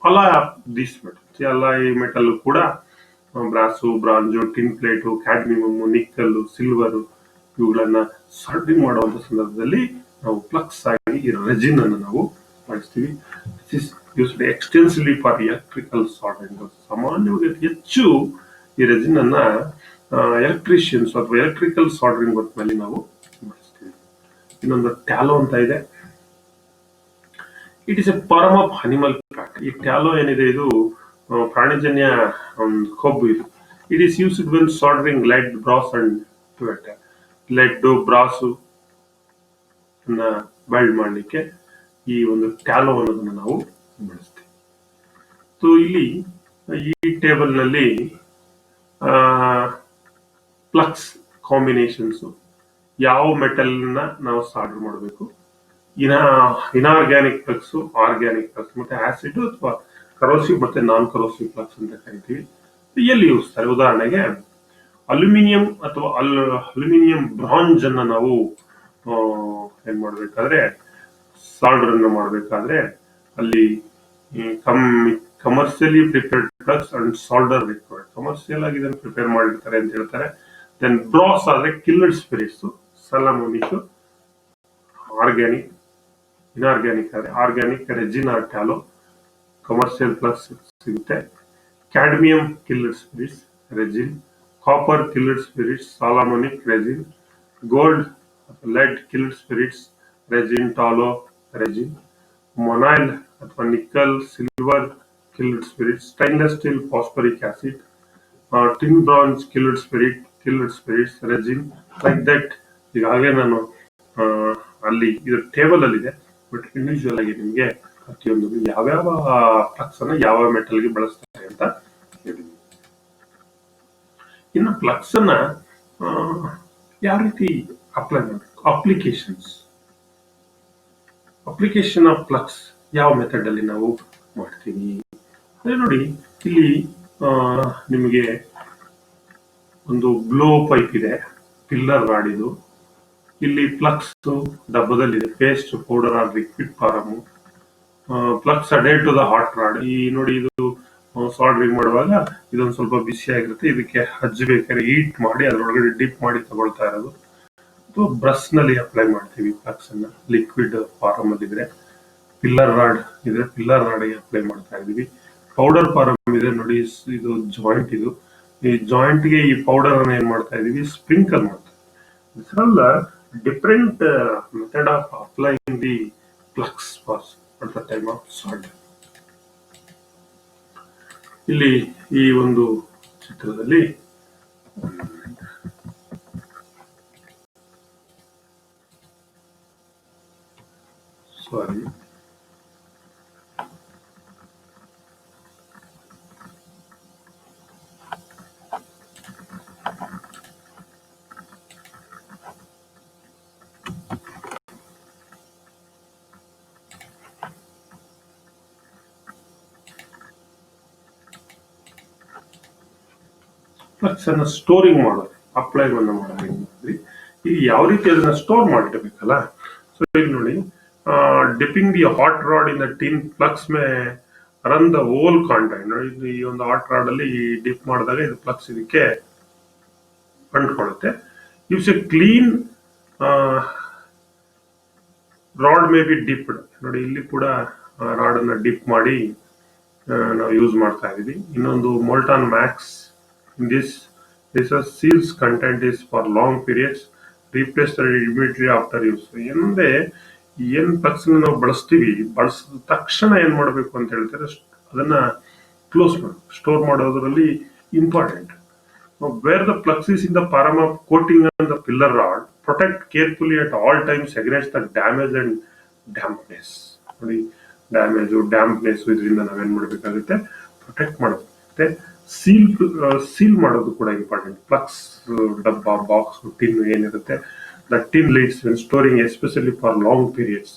alloy of these metals. alloy metal ಕೂಡ brass, bronze, tin plate, cadmium, nickel, silver ಇವುಗಳನ್ನ soldering ಮಾಡುವಂತ ಸಂದರ್ಭದಲ್ಲಿ ನಾವು flux ಆಗಿ ಈ ರೆಜಿನ್ ಅನ್ನು ನಾವು ಬಳಸ್ತೀವಿ. This is used extensively for electrical soldering. ಸಾಮಾನ್ಯವಾಗಿ ಹೆಚ್ಚು ಈ ರೆಜಿನ್ ಅನ್ನ ಎಲೆಕ್ಟ್ರಿಷಿಯನ್ಸ್ ಅಥವಾ ಎಲೆಕ್ಟ್ರಿಕಲ್ ಸಾಲ್ಡರಿಂಗ್ ವರ್ಕ್ ನಲ್ಲಿ ನಾವು ಬಳಸ್ತೀವಿ. ಇನ್ನೊಂದು ಟ್ಯಾಲೋ ಅಂತ ಇದೆ. It is a form of animal fat. ಈ ಟ್ಯಾಲೋ ಏನಿದೆ ಇದು ಪ್ರಾಣಿಜನ್ಯ ಕೊಬ್ಬು ಇದು. It is used when soldering lead, brass and pewter. Lead, brass weld ಮಾಡಲಿಕ್ಕೆ ಈ ಒಂದು ಟ್ಯಾಲೋ ಅನ್ನೋದನ್ನ ನಾವು ಬಳಸ್ತೀವಿ. ಸೊ ಇಲ್ಲಿ ಈ ಟೇಬಲ್ ನಲ್ಲಿ ಫ್ಲಕ್ಸ್ ಕಾಂಬಿನೇಷನ್ಸ್, ಯಾವ ಮೆಟಲ್ ನ ನಾವು ಸಾಲ್ಡರ್ ಮಾಡಬೇಕು, ಇನಾರ್ಗ್ಯಾನಿಕ್ ಫ್ಲಕ್ಸ್, ಆರ್ಗ್ಯಾನಿಕ್ ಫ್ಲಕ್ಸ್, ಮತ್ತೆ ಆಸಿಡ್ ಅಥವಾ ಕರೋಸಿವ್ ಮತ್ತೆ ನಾನ್ ಕರೋಸಿವ್ ಫ್ಲಕ್ಸ್ ಅಂತ ಕರಿತೀವಿ. ಎಲ್ಲಿ ಯೂಸ್ತಾರೆ? ಉದಾಹರಣೆಗೆ ಅಲ್ಯೂಮಿನಿಯಂ ಅಥವಾ ಅಲ್ಯೂಮಿನಿಯಂ ಬ್ರಾಂಜ್ ಅನ್ನ ನಾವು ಏನ್ ಮಾಡ್ಬೇಕಾದ್ರೆ ಸಾಲ್ಡರ್ ಅನ್ನು ಮಾಡಬೇಕಾದ್ರೆ ಅಲ್ಲಿ commercially prepared flux and solder required. Commercial ಆಗಿ ಇದನ್ನು ಪ್ರಿಪೇರ್ ಮಾಡಿರ್ತಾರೆ ಅಂತ ಹೇಳ್ತಾರೆ. ದೆನ್ ಬ್ರಾಸ್ ಆದ್ರೆ killed spirits, sal ammoniac, organic, inorganic ಆದ್ರೆ organic, resin or tallow, commercial flux ಸಿಗುತ್ತೆ. Cadmium killed spirits, resin. Copper killed spirits, sal ammoniac, resin. Gold lead killed spirits, resin, tallow, resin. Monile ಅಥವಾ nickel, silver killed spirits, stainless steel, phosphoric acid, tin bronze killed spirits, resin, like that. ಈಗಾಗಲೇ ನಾನು ಅಲ್ಲಿ ಇದು table ಅಲ್ಲಿ ಇದೆ, but individual ಆಗಿ ನಿಮಗೆ ಪ್ರತಿಯೊಂದು ಯಾವ್ಯಾವ ಫ್ಲಕ್ಸ್ ಅನ್ನ ಯಾವ ಮೆಟಲ್ ಗೆ ಬಳಸ್ತಾರೆ ಅಂತ ಹೇಳಿದ್ವಿ. ಇನ್ನು ಫ್ಲಕ್ಸ್ ಅನ್ನ ಯಾವ ರೀತಿ ಅಪ್ಲೈ ಮಾಡಬೇಕು? ಅಪ್ಲಿಕೇಶನ್ ಆಫ್ ಫ್ಲಕ್ಸ್ ಯಾವ ಮೆಥಡ್ ಅಲ್ಲಿ ನಾವು ಮಾಡ್ತೀವಿ ಅದೇ ನೋಡಿ. ಇಲ್ಲಿ ನಿಮಗೆ ಒಂದು ಬ್ಲೋ ಪೈಪ್ ಇದೆ, ಪಿಲ್ಲರ್ ರಾಡ್ ಇದು. ಇಲ್ಲಿ ಫ್ಲಕ್ಸ್ ಡಬ್ಬದಲ್ಲಿದೆ, paste, powder or liquid form. Flux added to the hot rod. ಈ ನೋಡಿ ಇದು ಸಾಲ್ಡರಿಂಗ್ ಮಾಡುವಾಗ ಇದೊಂದು ಸ್ವಲ್ಪ ಬಿಸಿ ಆಗಿರುತ್ತೆ, ಇದಕ್ಕೆ ಹಚ್ಚಬೇಕಾದ್ರೆ ಹೀಟ್ ಮಾಡಿ ಅದರೊಳಗಡೆ ಡಿಪ್ ಮಾಡಿ ತಗೊಳ್ತಾ ಇರೋದು. ಬ್ರಷ್ ನಲ್ಲಿ ಅಪ್ಲೈ ಮಾಡ್ತೀವಿ ಫ್ಲಕ್ಸ್ ಅನ್ನ. ಲಿಕ್ವಿಡ್ ಫಾರಮ್ ಅಲ್ಲಿ ಇದ್ರೆ, ಪಿಲ್ಲರ್ ರಾಡ್ ಇದ್ರೆ ಪಿಲ್ಲರ್ ರಾಡ್ ಗೆ ಅಪ್ಲೈ ಮಾಡ್ತಾ ಇದೀವಿ. ಪೌಡರ್ ಫಾರಮ್ ಇದೆ ನೋಡಿ, ಇದು ಜಾಯಿಂಟ್. ಇದು ಈ ಜಾಯಿಂಟ್ ಗೆ ಈ ಪೌಡರ್ ಅನ್ನ ಏನ್ ಮಾಡ್ತಾ ಇದೀವಿ, ಸ್ಪ್ರಿಂಕಲ್ ಮಾಡ್ತಾ ಇದೀವಿ. This are the different method of applying the flux at the time of soldering. ಇಲ್ಲಿ ಈ ಒಂದು ಚಿತ್ರದಲ್ಲಿ ಸಾರಿ, ಫ್ಲಕ್ಸ್ ಅನ್ನ ಸ್ಟೋರಿಂಗ್ ಮಾಡೋದು, ಅಪ್ಲೈ ಮಾಡೋದು ಹೆಂಗ್ರಿ. ಈಗ ಯಾವ ರೀತಿ ಅದನ್ನ ಸ್ಟೋರ್ ಮಾಡಿರ್ಬೇಕಲ್ಲ. ಸೊ ಈಗ ನೋಡಿ, dipping the hot rod in the tin flux May run the whole contact. ನೋಡಿ, ಈ ಒಂದು ಹಾಟ್ ರಾಡ್ ಅಲ್ಲಿ ಡಿಪ್ ಮಾಡಿದಾಗ ಇದು ಫ್ಲಕ್ಸ್ ಇದಕ್ಕೆ ಅಂಟ್ಕೊಳ್ಳುತ್ತೆ. Use a clean rod may be dipped. ನೋಡಿ, ಇಲ್ಲಿ ಕೂಡ ರಾಡ್ ಅನ್ನ ಡಿಪ್ ಮಾಡಿ ನಾವು ಯೂಸ್ ಮಾಡ್ತಾ ಇದೀವಿ. ಇನ್ನೊಂದು molten Max. In this seals content is for long periods, replace immediately after use. ಏನಂದ್ರೆ ಏನ್ ಫ್ಲಕ್ಸ್ ನಾವು ಬಳಸಿದ ತಕ್ಷಣ ಏನ್ ಮಾಡಬೇಕು ಅಂತ ಹೇಳ್ತಾರೆ, ಅದನ್ನ ಕ್ಲೋಸ್ ಮಾಡಿ ಸ್ಟೋರ್ ಮಾಡೋದ್ರಲ್ಲಿ important. Where the flux is in the form of coating on the filler rod, protect carefully at all times against the damage and dampness. ನೋಡಿ, ಡ್ಯಾಂಪ್ನೆಸ್ ಇದರಿಂದ ನಾವೇನ್ ಮಾಡಬೇಕಾಗುತ್ತೆ, ಪ್ರೊಟೆಕ್ಟ್ ಮಾಡಬೇಕಾಗುತ್ತೆ. ಸೀಲ್ ಮಾಡೋದು ಕೂಡ ಇಂಪಾರ್ಟೆಂಟ್. ಫ್ಲಕ್ಸ್ ಡಬ್ಬ, ಬಾಕ್ಸ್, ಟಿನ್ ಏನಿರುತ್ತೆ, the tin lids when storing especially for long periods.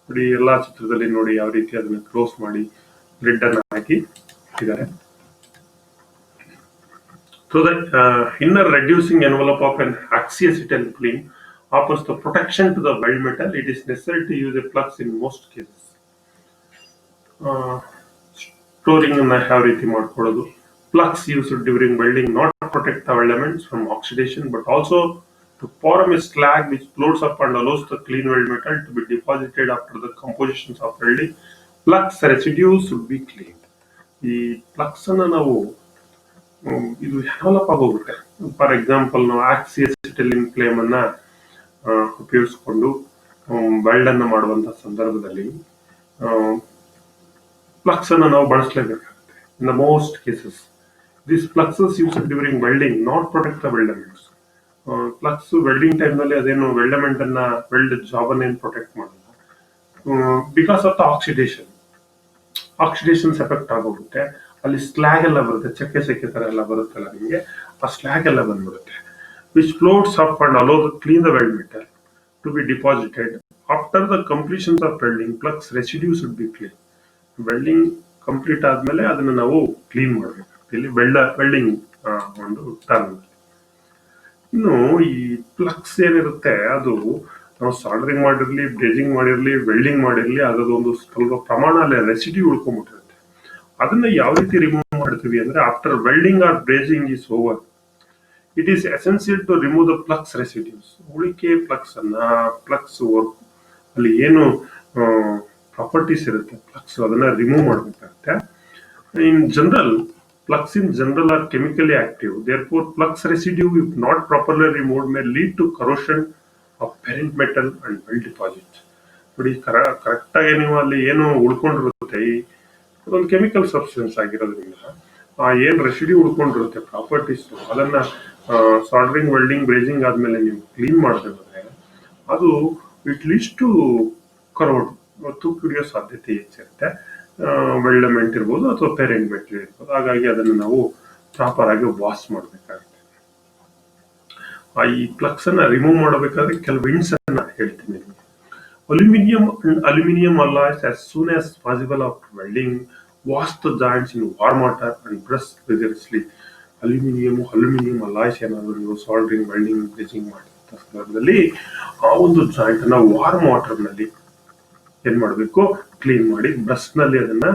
ನೋಡಿ, ಎಲ್ಲಾ ಚಿತ್ರದಲ್ಲಿ ನೋಡಿ ಯಾವ ರೀತಿ ಅದನ್ನ ಕ್ಲೋಸ್ ಮಾಡಿ ಲಿಡ್ ಅನ್ನ ಹಾಕಿ ಇಟ್ಟಿದ್ದಾರೆ. So the inner reducing envelope of an axial-acetylene film offers the protection to the weld metal. It is necessary to use a flux in most cases. Storing ಅನ್ನ ಯಾವ ರೀತಿ ಮಾಡ್ಕೊಳ್ಳೋದು, flux used during welding not protect the elements from oxidation but also to form a slag which floats up and allows the clean weld metal to be deposited after the compositions of welding. Flux residues should be cleaned. ಈ flux ಅನ್ನ ನಾವು ಇದು develop ಆಗೋಗುತ್ತೆ. For example, ನಾವು ಆಕ್ಸಿಯಸಿಟಿಲಿನ್ flame ಅನ್ನ ಉಪಯೋಗಿಸಿಕೊಂಡು weld ಅನ್ನ ಮಾಡುವಂತ ಸಂದರ್ಭದಲ್ಲಿ ಫ್ಲಕ್ಸ್ ಅನ್ನ ನಾವು ಬಳಸಲೇಬೇಕಾಗುತ್ತೆ. In the most cases this fluxes used during welding not protect the weldments. Flux welding time ನಲ್ಲಿ ಅದೇನು ವೆಲ್ಡಮೆಂಟ್ ಅನ್ನ ವೆಲ್ಡ್ ಜಾಬ್ ಅನ್ನ ಏನ್ ಪ್ರೊಟೆಕ್ಟ್ ಮಾಡಲ್ಲ. ಬಿಕಾಸ್ ಆಫ್ ದ ಆಕ್ಸಿಡೇಷನ್ಸ್ ಎಫೆಕ್ಟ್ ಆಗೋಗುತ್ತೆ. ಅಲ್ಲಿ ಸ್ಲ್ಯಾಗ್ ಎಲ್ಲ ಬರುತ್ತೆ, ಚಕ್ಕೆ ತರ ಎಲ್ಲ ಬರುತ್ತಲ್ಲ ನಿಮಗೆ, ಆ ಸ್ಲ್ಯಾಗ್ ಎಲ್ಲ ಬಂದ್ಬಿಡುತ್ತೆ. Which floats up and allow the clean the weld metal to be deposited after the completions of welding. Flux residue should be clean. Welding complete ಆದ್ಮೇಲೆ ಅದನ್ನ ನಾವು ಕ್ಲೀನ್ ಮಾಡಬೇಕು. ಇಲ್ಲಿ ವೆಲ್ಡಿಂಗ್ ಒಂದು ಟರ್ಮ್. ಇನ್ನು ಈ ಫ್ಲಕ್ಸ್ ಏನಿರುತ್ತೆ, ಅದು ನಾವು ಸಾಲ್ಡರಿಂಗ್ ಮಾಡಿರ್ಲಿ, ಬ್ರೇಜಿಂಗ್ ಮಾಡಿರ್ಲಿ, ವೆಲ್ಡಿಂಗ್ ಮಾಡಿರ್ಲಿ, ಅದೊಂದು ಸ್ವಲ್ಪ ಪ್ರಮಾಣ ಅಲ್ಲಿ ರೆಸಿಡ್ಯೂ ಉಳ್ಕೊಂಡ್ಬಿಟ್ಟಿರುತ್ತೆ. ಅದನ್ನ ಯಾವ ರೀತಿ ರಿಮೂವ್ ಮಾಡ್ತೀವಿ ಅಂದ್ರೆ, after welding or brazing is over, it is essential to remove the flux residues. ಉಳಿಕೆ ಫ್ಲಕ್ಸ್ ವರ್ಕ್ ಅಲ್ಲಿ ಏನು ಪ್ರಾಪರ್ಟೀಸ್ ಇರುತ್ತೆ ಫ್ಲಕ್ಸ್, ಅದನ್ನ ರಿಮೂವ್ ಮಾಡಬೇಕಾಗುತ್ತೆ. In general, flux in general are chemically active. Therefore, flux residue, if not properly removed, may lead to corrosion of parent metal and weld deposits. ನೋಡಿ, correct ಆಗಿ ನೀವು ಅಲ್ಲಿ ಏನು ಉಳ್ಕೊಂಡಿರುತ್ತೆ, ಅದೊಂದು ಕೆಮಿಕಲ್ ಸಬ್ಸ್ಟೆನ್ಸ್ ಆಗಿರೋದ್ರಿಂದ ಆ ಏನ್ ರೆಸಿಡ್ಯೂ ಉಳ್ಕೊಂಡಿರುತ್ತೆ ಪ್ರಾಪರ್ಟೀಸ್, ಅದನ್ನ ಸಾಲ್ಡರಿಂಗ್, ವೆಲ್ಡಿಂಗ್, ಬ್ರೇಜಿಂಗ್ ಆದ್ಮೇಲೆ ನೀವು ಕ್ಲೀನ್ ಮಾಡದೆ ಹೋದ್ರೆ ಅದು ಇಟ್ ಲೀಡ್ಸ್ ಟು ಕರೋಡ್, ತುಕ್ಕು ಹಿಡಿಯೋ ಸಾಧ್ಯತೆ ಹೆಚ್ಚಿರುತ್ತೆ. ವೆಲ್ಡಮೆಂಟ್ ಇರ್ಬೋದು ಅಥವಾ ಪೇರೆಂಟ್ ಮೆಟಲ್ ಇರ್ಬೋದು. ಹಾಗಾಗಿ ಅದನ್ನು ನಾವು ಪ್ರಾಪರ್ ಆಗಿ ವಾಶ್ ಮಾಡಬೇಕಾಗುತ್ತೆ. ಈ ಫ್ಲಕ್ಸ್ ಅನ್ನ ರಿಮೂವ್ ಮಾಡಬೇಕಾದ್ರೆ ಕೆಲವು ಹಿಂಟ್ಸ್ ಅನ್ನ ಹೇಳ್ತೀನಿ ನಿಮಗೆ. Aluminium alloys as soon as possible after welding, wash the joints in warm water and brush vigorously. Aluminium alloys ಏನಾದ್ರು ನೀವು ಸಾಲ್ಡರಿಂಗ್, ವೆಲ್ಡಿಂಗ್, ಬ್ರೇಜಿಂಗ್ ಮಾಡಿದ ಸಂದರ್ಭದಲ್ಲಿ ಆ ಒಂದು ಜಾಯಿಂಟ್ ಅನ್ನ ವಾರ್ಮ್ ವಾಟರ್ ನಲ್ಲಿ ಏನ್ ಮಾಡಬೇಕು, ಕ್ಲೀನ್ ಮಾಡಿ ಬ್ರಷ್ ನಲ್ಲಿ ಅದನ್ನ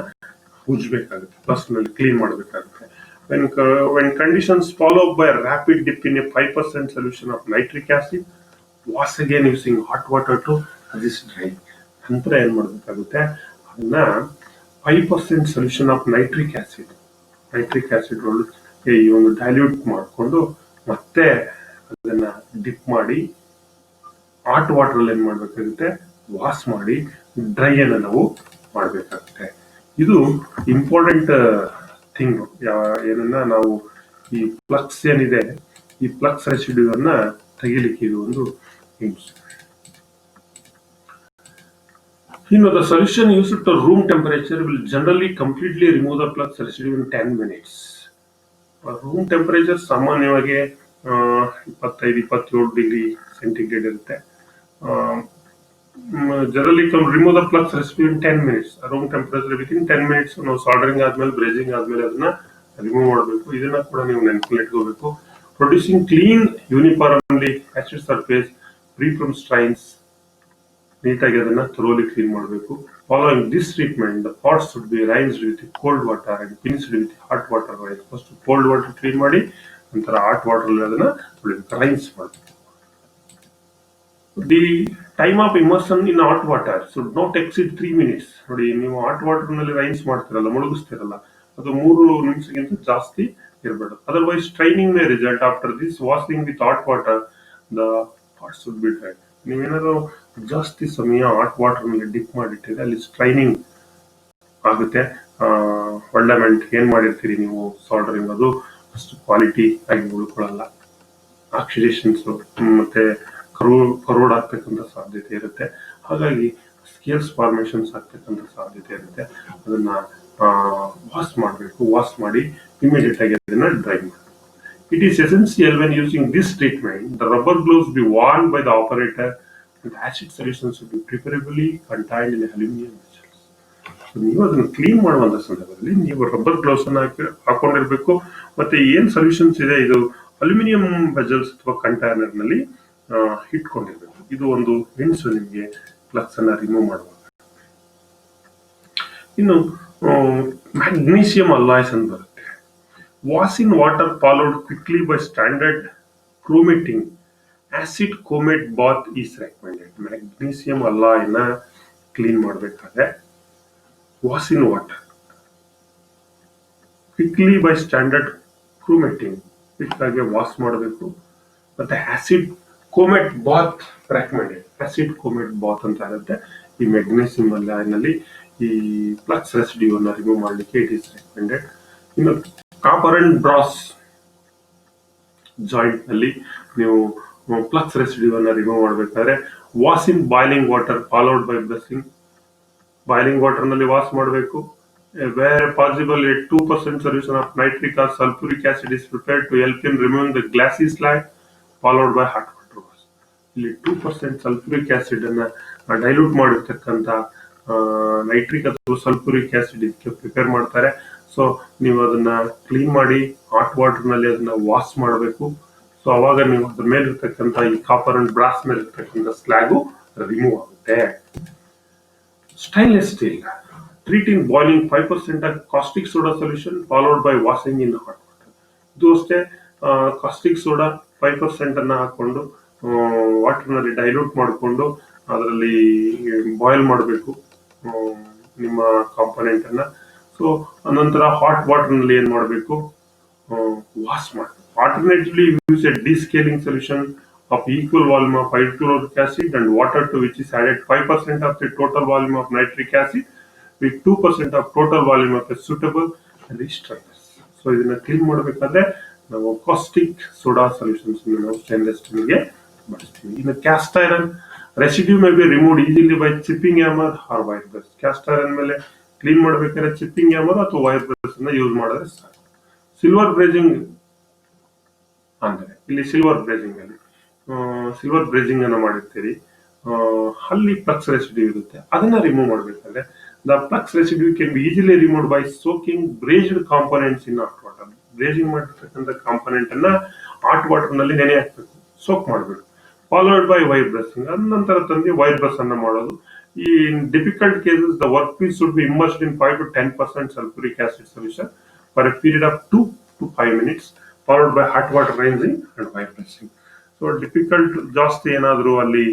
ಉಜ್ಬೇಕಾಗುತ್ತೆ, ಬ್ರಷ್ ನಲ್ಲಿ ಕ್ಲೀನ್ ಮಾಡಬೇಕಾಗುತ್ತೆ. when conditions followed by rapid dip in a 5% solution of nitric acid, wash again using hot water to resist drying. ನಂತರ ಏನ್ ಮಾಡಬೇಕಾಗುತ್ತೆ, ಅದನ್ನ 5% ಸೊಲ್ಯೂಷನ್ ಆಫ್ ನೈಟ್ರಿಕ್ ಆಸಿಡ್ ಈ ಒಂದು ಡೈಲ್ಯೂಟ್ ಮಾಡಿಕೊಂಡು ಮತ್ತೆ ಅದನ್ನ ಡಿಪ್ ಮಾಡಿ ಹಾಟ್ ವಾಟರ್ ಅಲ್ಲಿ ಏನ್ ಮಾಡ್ಬೇಕಾಗುತ್ತೆ, ವಾಶ್ ಮಾಡಿ ಡ್ರೈ ಅನ್ನ ನಾವು ಮಾಡ್ಬೇಕಾಗುತ್ತೆ. ಇದು ಇಂಪಾರ್ಟೆಂಟ್ ಥಿಂಗ್. ಏನನ್ನ ನಾವು ಈ ಫ್ಲಕ್ಸ್ ಏನಿದೆ ಈ ಪ್ಲಕ್ಸ್ ರೆಸಿಡ್ಯೂ ಅನ್ನ ತೆಗಿಲಿಕ್ಕೆ ಇದು ಒಂದು use. The solution used to room temperature will generally completely remove the flux residue in 10 minutes. Room temperature ಸಾಮಾನ್ಯವಾಗಿ 25-27 ಡಿಗ್ರಿ ಸೆಂಟಿಗ್ರೇಡ್ ಇರುತ್ತೆ. Generally remove the flux residue in 10 minutes. Room temperature within 10 minutes ನಾವು soldering ಆದ್ಮೇಲೆ ಬ್ರೇಜಿಂಗ್ ಆದ್ಮೇಲೆ ಅದನ್ನ remove ಮಾಡಬೇಕು. ಇದನ್ನ ಕೂಡ ನೀವು ನೆನಪಲ್ಲಿ ಇಟ್ಕೋಬೇಕು. Producing clean uniformly acid surface free from strains. ನೀಟಾಗಿ ಅದನ್ನ ಥರೋಲಿ ಕ್ಲೀನ್ ಮಾಡಬೇಕು. Following this treatment, the pots should be rinsed with cold water and finished with hot water. First cold water clean ಮಾಡಿ ನಂತರ hot water ಅಲ್ಲಿ ಅದನ್ನ rinse ಮಾಡಬೇಕು. The time of immersion in hot water should not exceed 3 minutes. ನೋಡಿ, ನೀವು hot water ನಲ್ಲಿ rinse ಮಾಡ್ತಿರಲ್ಲ, ಮುಳುಗಿಸ್ತಿರಲ್ಲ, ಅದು 3 ನಿಮಿಷಕ್ಕಿಂತ ಜಾಸ್ತಿ ಇರಬಾರ್ದು. Otherwise straining may result. After this washing with hot water, the pots should be dried. ನೀವೇನಾದ್ರು ಜಾಸ್ತಿ ಸಮಯ ಹಾಟ್ ವಾಟರ್ ನಲ್ಲಿ ಡಿಪ್ ಮಾಡಿಟ್ಟಿದ್ರೆ ಅಲ್ಲಿ ಸ್ಟ್ರೈನಿಂಗ್ ಆಗುತ್ತೆ. ಫಂಡಮೆಂಟ್ ಏನ್ ಮಾಡಿರ್ತೀರಿ ನೀವು ಸಾಲ್ಡರಿಂಗ್, ಅದು ಅಷ್ಟು ಕ್ವಾಲಿಟಿ ಆಗಿ ಉಳ್ಕೊಳ್ಳಲ್ಲ. ಆಕ್ಸಿಡೇಷನ್ಸ್ ಮತ್ತೆ ಕರೋಡ್ ಆಗ್ತಕ್ಕಂಥ ಸಾಧ್ಯತೆ ಇರುತ್ತೆ. ಹಾಗಾಗಿ ಸ್ಕೇಲ್ಸ್ ಫಾರ್ಮೇಶನ್ಸ್ ಆಗ್ತಕ್ಕಂಥ ಸಾಧ್ಯತೆ ಇರುತ್ತೆ. ಅದನ್ನ ವಾಶ್ ಮಾಡಬೇಕು. ವಾಶ್ ಮಾಡಿ ಇಮಿಡಿಯೇಟ್ ಆಗಿ ಅದನ್ನ ಡ್ರೈ ಮಾಡಬೇಕು. It is essential when using this treatment, the rubber gloves be worn by the operator and the acid solution should be preferably contained in aluminum vessels. So, ನೀವು ಅದನ್ನು clean ಮಾಡುವಂತ ಸಂದರ್ಭದಲ್ಲಿ ನೀವು rubber gloves ಅನ್ನ ಹಾಕೊಂಡಿರ್ಬೇಕು. ಮತ್ತೆ ಏನ್ solutions ಇದೆ ಇದು ಅಲ್ಯೂಮಿನಿಯಂ ವೆಸಲ್ಸ್ ಅಥವಾ ಕಂಟೈನರ್ ನಲ್ಲಿ ಇಟ್ಕೊಂಡಿರ್ಬೇಕು. ಇದು ಒಂದು ಹಿಂಟ್ಸ್ ನಿಮಗೆ ಫ್ಲಕ್ಸ್ ಅನ್ನ ರಿಮೂವ್ ಮಾಡುವಾಗ. ಇನ್ನು ಮ್ಯಾಗ್ನೀಸಿಯಂ ಅಲಾಯ್ಸ್ ಅಂತ ಬರುತ್ತೆ. Wash in water followed quickly by standard chromating. Acid comate bath is recommended. Magnesium alloy ನ ಕ್ಲೀನ್ ಮಾಡಬೇಕಾದ್ರೆ wash in water quickly by standard chromating, quick ಆಗಿ ವಾಶ್ ಮಾಡಬೇಕು. ಮತ್ತೆ acid chromate bath recommended. Acid chromate bath ಅಂತ ಇರುತ್ತೆ. ಈ magnesium alloy ನಲ್ಲಿ ಈ ಫ್ಲಕ್ಸ್ ರೆಸಿಡ್ಯೂ ಅನ್ನ ರಿಮೂವ್ ಮಾಡಲಿಕ್ಕೆ ಇಟ್ ಈಸ್ ರೆಕಮೆಂಡೆಡ್. ಇನ್ನು ಕಾಪರ್ ಅಂಡ್ ಬ್ರಾಸ್ ಜಾಯಿಂಟ್ ನಲ್ಲಿ ನೀವು ಫ್ಲಕ್ಸ್ ರೆಸಿಡ್ಯೂ ಅನ್ನ ರಿಮೂವ್ ಮಾಡಬೇಕಾದ್ರೆ wash in boiling water followed by brushing. Boiling water ನಲ್ಲಿ ವಾಶ್ ಮಾಡಬೇಕು. Where possible 2% solution of nitric R sulphuric acid is prepared to help in removing the glassy slide followed by hot water wash. ಇಲ್ಲಿ 2% sulphuric acid ಅನ್ನ dilute ಮಾಡಿರ್ತಕ್ಕಂಥ nitric ಅಥವಾ sulphuric acid ಇದಕ್ಕೆ prepare ಮಾಡ್ತಾರೆ. So ನೀವು ಅದನ್ನ clean ಮಾಡಿ hot water ನಲ್ಲಿ ಅದನ್ನ ವಾಶ್ ಮಾಡಬೇಕು. ಸೊ ಅವಾಗ ನೀವು ಅದ್ರ ಮೇಲೆ ಇರ್ತಕ್ಕಂಥ ಈ ಕಾಪರ್ ಅಂಡ್ ಬ್ರಾಸ್ ಮೇಲೆ ಇರ್ತಕ್ಕಂಥ ಸ್ಲ್ಯಾಗು ರಿಮೂವ್ ಆಗುತ್ತೆ. Stainless steel treat in boiling 5% of caustic soda solution followed by washing in hot water. ಇದು ಅಷ್ಟೇ, ಕಾಸ್ಟಿಕ್ ಸೋಡಾ 5% ಅನ್ನ ಹಾಕೊಂಡು ವಾಟರ್ ನಲ್ಲಿ ಡೈಲ್ಯೂಟ್ ಮಾಡಿಕೊಂಡು ಅದರಲ್ಲಿ ಬಾಯ್ಲ್ ಮಾಡಬೇಕು ನಿಮ್ಮ ಕಾಂಪೊನೆಂಟ್ ಅನ್ನ. ಸೊ ನಂತರ ಹಾಟ್ ವಾಟರ್ ನಲ್ಲಿ ಏನ್ ಮಾಡಬೇಕು, ವಾಶ್ ಮಾಡಬೇಕು. Alternatively use a descaling solution of equal volume of hydrochloric acid and water to which is added 5% of the total volume of nitric acid with 2% of total volume of a suitable restrainers. So ಇದನ್ನ clean ಮಾಡಬೇಕಾದ್ರೆ ನಾವು caustic soda solutions ನಾವು stainless ಸ್ಟೀಲ್ಗೆ ಬಳಸ್ತೀವಿ. ಇನ್ನು cast iron residue may be removed easily by chipping hammer or wire brush. Cast iron ಮೇಲೆ clean ಮಾಡಬೇಕಾದ್ರೆ chipping hammer ಅಥವಾ ವೈರ್ ಬ್ರಷ್ ಅನ್ನ ಯೂಸ್ ಮಾಡಿದ್ರೆ ಸಾಕು. ಸಿಲ್ವರ್ ಬ್ರೇಜಿಂಗ್ ಅಂದ್ರೆ ಇಲ್ಲಿ ಸಿಲ್ವರ್ ಬ್ರೇಜಿಂಗ್ ಅನ್ನ ಮಾಡಿರ್ತೀರಿ, ಅಲ್ಲಿ ಫ್ಲಕ್ಸ್ ರೆಸಿಡ್ಯೂ ಇರುತ್ತೆ. ಅದನ್ನ ರಿಮೂವ್ ಮಾಡಬೇಕಾದ್ರೆ the flux residue can be easily removed by soaking brazed components in hot water. Brazing ಮಾಡಿರ್ತಕ್ಕಂಥ ಕಾಂಪೊನೆಂಟ್ ಅನ್ನ ಹಾಟ್ ವಾಟರ್ ನಲ್ಲಿ ನೆನೆ ಹಾಕ್ಬೇಕು, ಸೋಕ್ ಮಾಡಬೇಕು. ಫಾಲೋಡ್ ಬೈ ವೈರ್ ಬ್ರಷಿಂಗ್, ಅದ ನಂತರ ತಂದು ವೈರ್ ಬ್ರಷ್ ಅನ್ನ ಮಾಡೋದು. In difficult cases, the workpiece should be immersed in 5 to 10% sulfuric acid solution for a period of 2 to 5 minutes, followed by hot water rinsing and wire brushing. So difficult ಜಾಸ್ತಿ ಏನಾದರೂ ಅಲ್ಲಿ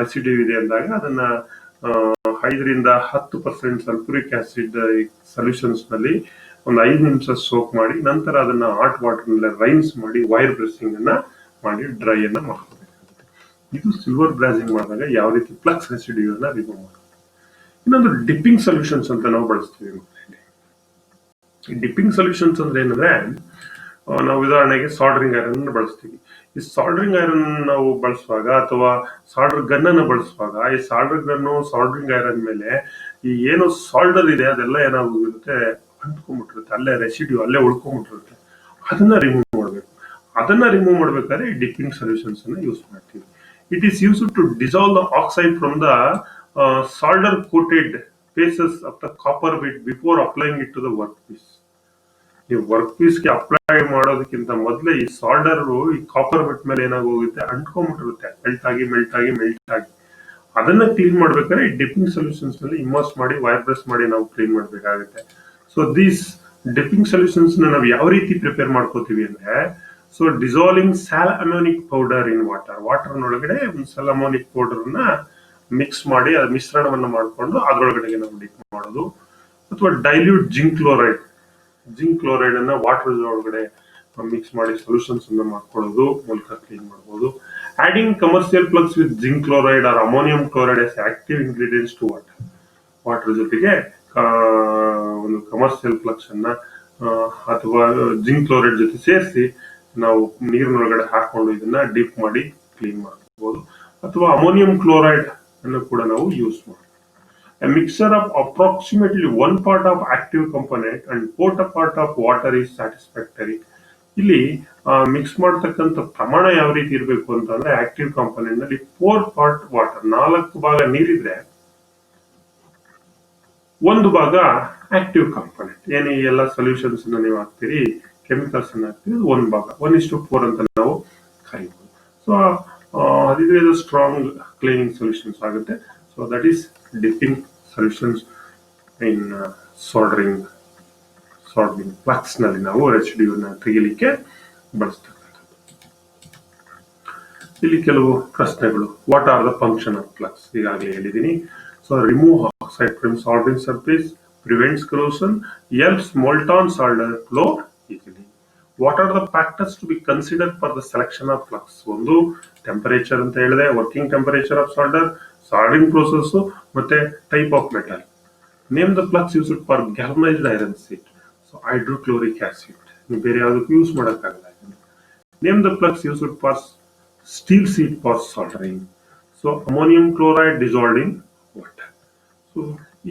residue ಇದೆ ಅಂದಾಗ ಅದನ್ನ 5ರಿಂದ 10% sulphuric acid solutions ನಲ್ಲಿ ಒಂದು 5 ನಿಮಿಷ soak ಮಾಡಿ ನಂತರ ಅದನ್ನ ಹಾಟ್ ವಾಟರ್ ನಲ್ಲಿ ರೈನ್ಸ್ ಮಾಡಿ ವೈರ್ ಬ್ರಷಿಂಗ್ ಅನ್ನ ಮಾಡಿ ಡ್ರೈ ಅನ್ನ ಮಾಡ್ಕೋಬೇಕು. ಇದು ಸಿಲ್ವರ್ ಬ್ರಾಸಿಂಗ್ ಮಾಡಿದಾಗ ಯಾವ ರೀತಿ ಫ್ಲಕ್ಸ್ ರೆಸಿಡ್ಯೂ ಅನ್ನ ರಿಮೂವ್ ಮಾಡೋದು. ಇನ್ನೊಂದು ಡಿಪ್ಪಿಂಗ್ ಸೊಲ್ಯೂಷನ್ಸ್ ಅಂತ ನಾವು ಬಳಸ್ತೀವಿ. ಡಿಪ್ಪಿಂಗ್ ಸೊಲ್ಯೂಷನ್ಸ್ ಅಂದ್ರೆ ಏನಂದ್ರೆ ನಾವು ಉದಾಹರಣೆಗೆ ಸಾಲ್ಡರಿಂಗ್ ಐರನ್ ಬಳಸ್ತೀವಿ. ಈ ಸಾಲ್ಡರಿಂಗ್ ಐರನ್ ನಾವು ಬಳಸುವಾಗ ಅಥವಾ ಸಾಲ್ಡರ್ ಗನ್ ಅನ್ನು ಬಳಸುವಾಗ ಈ ಸಾಲ್ಡರ್ ಗನ್ನು ಸಾಲ್ಡರಿಂಗ್ ಐರನ್ ಮೇಲೆ ಈ ಏನು ಸಾಲ್ಡರ್ ಇದೆ ಅದೆಲ್ಲ ಏನಾಗಿರುತ್ತೆ, ಅಂಟ್ಕೊಂಡ್ಬಿಟ್ಟಿರುತ್ತೆ, ಅಲ್ಲೇ ರೆಸಿಡ್ಯೂ ಅಲ್ಲೇ ಉಳ್ಕೊಂಡ್ಬಿಟ್ಟಿರುತ್ತೆ. ಅದನ್ನ ರಿಮೂವ್ ಮಾಡಬೇಕು. ಅದನ್ನ ರಿಮೂವ್ ಮಾಡ್ಬೇಕಾದ್ರೆ ಈ ಡಿಪ್ಪಿಂಗ್ ಸೊಲ್ಯೂಷನ್ಸ್ ಅನ್ನ ಯೂಸ್ ಮಾಡ್ತೀವಿ. It is used to dissolve the oxide from the solder coated faces of the copper bit before applying it to the work piece. ಈ ವರ್ಕ್ ಪೀಸ್ಗೆ ಅಪ್ಲೈ ಮಾಡೋದಕ್ಕಿಂತ ಮೊದಲೇ ಈ ಸಾಲ್ಡರ್ ಈ ಕಾಪರ್ ಬಿಟ್ ಮೇಲೆ ಏನಾಗೋಗುತ್ತೆ, ಅಂಟ್ಕೊಂಡ್ಬಿಟ್ಟಿರುತ್ತೆ, ಮೆಲ್ಟ್ ಆಗಿ. ಅದನ್ನ ಕ್ಲೀನ್ ಮಾಡ್ಬೇಕಾದ್ರೆ ಈ ಡಿಪ್ಪಿಂಗ್ ಸೊಲ್ಯೂಷನ್ಸ್ ನಲ್ಲಿ ಇಮರ್ಸ್ ಮಾಡಿ ವೈರ್ ಬ್ರಷ್ ಮಾಡಿ ನಾವು ಕ್ಲೀನ್ ಮಾಡ್ಬೇಕಾಗುತ್ತೆ. ಸೊ ದೀಸ್ ಡಿಪ್ಪಿಂಗ್ ಸೊಲ್ಯೂಷನ್ಸ್ ನಾವು ಯಾವ ರೀತಿ ಪ್ರಿಪೇರ್ ಮಾಡ್ಕೋತೀವಿ ಅಂದ್ರೆ, so dissolving sal ammoniac powder in water ಒಳಗಡೆ ಒಂದು ಸ್ಯಾಲ್ ಅಮೋನಿಕ್ ಪೌಡರ್ ನ ಮಿಕ್ಸ್ ಮಾಡಿ ಅದ್ರ ಮಿಶ್ರಣವನ್ನ ಮಾಡಿಕೊಂಡು ಅದ್ರೊಳಗಡೆ ನಾವು ಡಿಪ್ ಮಾಡೋದು. ಅಥವಾ ಡೈಲ್ಯೂಟ್ ಜಿಂಕ್ ಕ್ಲೋರೈಡ್ ಅನ್ನ ವಾಟರ್ ಒಳಗಡೆ ಮಿಕ್ಸ್ ಮಾಡಿ ಸೊಲ್ಯೂಷನ್ಸ್ ಅನ್ನ ಮಾಡ್ಕೊಳ್ಳೋದು ಮೂಲಕ ಕ್ಲೀನ್ ಮಾಡಬಹುದು. Adding commercial plugs with zinc chloride or ammonium chloride as active ingredients to water ಜೊತೆಗೆ ಒಂದು ಕಮರ್ಷಿಯಲ್ ಪ್ಲಗ್ಸ್ ಅನ್ನ ಅಥವಾ ಜಿಂಕ್ ಕ್ಲೋರೈಡ್ ಜೊತೆ ಸೇರಿಸಿ ನಾವು ನೀರಿನೊಳಗಡೆ ಹಾಕೊಂಡು ಇದನ್ನ ಡೀಪ್ ಮಾಡಿ ಕ್ಲೀನ್ ಮಾಡಬಹುದು. ಅಥವಾ ಅಮೋನಿಯಂ ಕ್ಲೋರೈಡ್ ಅನ್ನು ಕೂಡ ನಾವು ಯೂಸ್ ಮಾಡಬಹುದು. A mixture of approximately 1 part of active component and 1/4 part of water is satisfactory. ಇಲ್ಲಿ ಮಿಕ್ಸ್ ಮಾಡತಕ್ಕಂಥ ಪ್ರಮಾಣ ಯಾವ ರೀತಿ ಇರಬೇಕು ಅಂತಂದ್ರೆ, ಆಕ್ಟಿವ್ ಕಾಂಪೊನೆಂಟ್ ನಲ್ಲಿ 4 ಪಾರ್ಟ್ ವಾಟರ್, 4 ಭಾಗ ನೀರಿದ್ರೆ 1 ಭಾಗ ಆಕ್ಟಿವ್ ಕಾಂಪೊನೆಂಟ್. ಏನು ಈ ಎಲ್ಲ ಸೊಲ್ಯೂಷನ್ಸ್ ನೀವು ಹಾಕ್ತೀರಿ, ಕೆಮಿಕಲ್ಸ್ ಅನ್ನ ಹಾಕ್ತೀರಿ, 1 ಭಾಗ 1:4 ಅಂತ ನಾವು ಕರೀಬಹುದು. ಸೊ ಅದಿದ್ರೆ ಇದು ಸ್ಟ್ರಾಂಗ್ ಕ್ಲೀನಿಂಗ್ ಸೊಲ್ಯೂಷನ್ಸ್ ಆಗುತ್ತೆ. So that is dipping solutions in soldering flux ನಲ್ಲಿ ನಾವು ರೆಸಿಡ್ಯೂನ ತೆಗಿಲಿಕ್ಕೆ ಬಳಸ್ತಕ್ಕಂಥದ್ದು. ಇಲ್ಲಿ ಕೆಲವು ಪ್ರಶ್ನೆಗಳು. What are the function of flux? ಈಗಾಗಲೇ ಹೇಳಿದ್ದೀನಿ. So remove oxide from soldering surface, prevents corrosion, helps molten solder flow easily. What are the factors to be consider for the selection of flux? ಒಂದು temperature ಅಂತ ಹೇಳಿದೆ, working temperature of solder, soldering process, ಮತ್ತೆ type of metal. Name the flux used for galvanised iron sheet. So hydrochloric acid, ನೀವು ಬೇರೆ ಯಾವುದಕ್ಕೂ use ಮಾಡೋಕ್ಕಾಗಲ್ಲ. Name the flux used for steel sheet for soldering. So ammonium chloride dissolved in water. So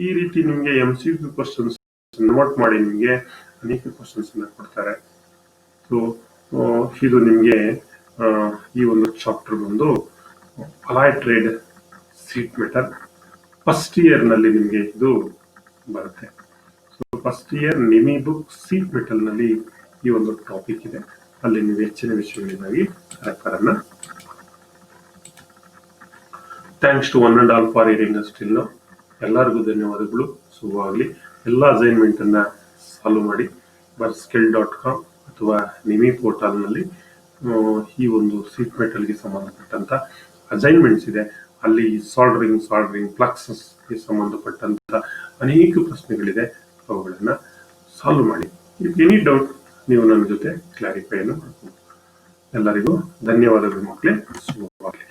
ಈ ರೀತಿ ನಿಮಗೆ MCQ questions note ಮಾಡಿ ನಿಮಗೆ ಅನೇಕ ಕ್ವಶನ್ಸ್ ಅನ್ನ ಕೊಡ್ತಾರೆ. ಸೊ ಇದು ನಿಮಗೆ ಈ ಒಂದು ಚಾಪ್ಟರ್ ಬಂದು alloy trade sheet metal first year ನಲ್ಲಿ ನಿಮಗೆ ಇದು ಬರುತ್ತೆ. ಸೊ ಫಸ್ಟ್ ಇಯರ್ ನಿಮಿ ಬುಕ್ ಶೀಟ್ ಮೆಟಲ್ ನಲ್ಲಿ ಈ ಒಂದು ಟಾಪಿಕ್ ಇದೆ. ಅಲ್ಲಿ ನೀವು ಹೆಚ್ಚಿನ ವಿಷಯಗಳಿಗಾಗಿ ರೆಫರ್ ಅನ್ನ. Thanks to one and all for hearing us till now. ಎಲ್ಲರಿಗೂ ಧನ್ಯವಾದಗಳು. ಶುಭವಾಗಲಿ. ಎಲ್ಲ ಅಸೈನ್ಮೆಂಟ್ ಅನ್ನ ಸಾಲ್ವ್ ಮಾಡಿ Verskil.com ಅಥವಾ ನಿಮಿ ಪೋರ್ಟಲ್ ನಲ್ಲಿ ಈ ಒಂದು ಶೀಟ್ ಮೆಟಲ್ಗೆ ಸಂಬಂಧಪಟ್ಟಂತ ಅಸೈನ್ಮೆಂಟ್ಸ್ ಇದೆ. ಅಲ್ಲಿ ಸಾಲ್ಡರಿಂಗ್ ಫ್ಲಕ್ಸಸ್ ಗೆ ಸಂಬಂಧಪಟ್ಟಂತ ಅನೇಕ ಪ್ರಶ್ನೆಗಳಿದೆ. ಅವುಗಳನ್ನ ಸಾಲ್ವ್ ಮಾಡಿ. ಇಫ್ ಎನಿ ಡೌಟ್ ನೀವು ನನ್ನ ಜೊತೆ ಕ್ಲಾರಿಫೈ ಅನ್ನು ಮಾಡ್ಬೋದು. ಎಲ್ಲರಿಗೂ ಧನ್ಯವಾದಗಳು ಮಕ್ಕಳೇ. ಶುಭವಾಗಲಿ.